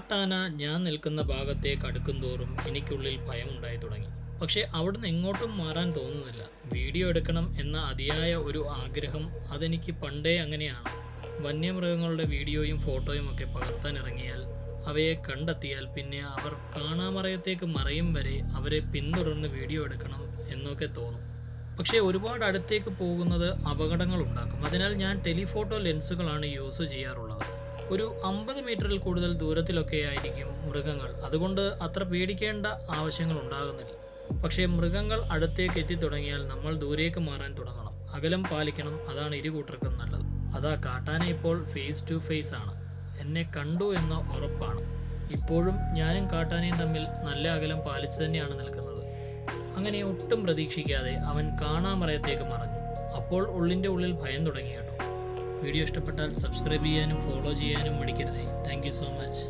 കാട്ടാന ഞാൻ നിൽക്കുന്ന ഭാഗത്തേക്ക് അടുക്കുംതോറും എനിക്കുള്ളിൽ ഭയമുണ്ടായി തുടങ്ങി. പക്ഷേ അവിടുന്ന് എങ്ങോട്ടും മാറാൻ തോന്നുന്നില്ല. വീഡിയോ എടുക്കണം എന്ന അതിയായ ഒരു ആഗ്രഹം അതെനിക്ക് പണ്ടേ അങ്ങനെയാണ്. വന്യമൃഗങ്ങളുടെ വീഡിയോയും ഫോട്ടോയും ഒക്കെ പകർത്താനിറങ്ങിയാൽ, അവയെ കണ്ടെത്തിയാൽ പിന്നെ അവർ കാണാമറയത്തേക്ക് മറയും വരെ അവരെ പിന്തുടർന്ന് വീഡിയോ എടുക്കണം എന്നൊക്കെ തോന്നും. പക്ഷേ ഒരുപാട് അടുത്തേക്ക് പോകുന്നത് അപകടങ്ങൾ ഉണ്ടാക്കും. അതിനാൽ ഞാൻ ടെലിഫോട്ടോ ലെൻസുകളാണ് യൂസ് ചെയ്യാറുള്ളത്. ഒരു 50 മീറ്ററിൽ കൂടുതൽ ദൂരത്തിലൊക്കെ ആയിരിക്കും മൃഗങ്ങൾ. അതുകൊണ്ട് അത്ര പേടിക്കേണ്ട ആവശ്യങ്ങൾ ഉണ്ടാകുന്നില്ല. പക്ഷേ മൃഗങ്ങൾ അടുത്തേക്ക് എത്തിത്തുടങ്ങിയാൽ നമ്മൾ ദൂരേക്ക് മാറാൻ തുടങ്ങണം. അകലം പാലിക്കണം. അതാണ് ഇരുകൂട്ടർക്കും നല്ലത്. അതാ കാട്ടാന ഇപ്പോൾ ഫേസ് ടു ഫേസ് ആണ്. എന്നെ കണ്ടു എന്ന ഉറപ്പാണ്. ഇപ്പോഴും ഞാനും കാട്ടാനയും തമ്മിൽ നല്ല അകലം പാലിച്ചു തന്നെയാണ് നിൽക്കുന്നത്. അങ്ങനെ ഒട്ടും പ്രതീക്ഷിക്കാതെ അവൻ കാണാമറയത്തേക്ക് മറഞ്ഞു. അപ്പോൾ ഉള്ളിൻ്റെ ഉള്ളിൽ ഭയം തുടങ്ങി കേട്ടോ. വീഡിയോ ഇഷ്ടപ്പെട്ടാൽ സബ്സ്ക്രൈബ് ചെയ്യാനും ഫോളോ ചെയ്യാനും മടിക്കരുതേ. Thank you so much.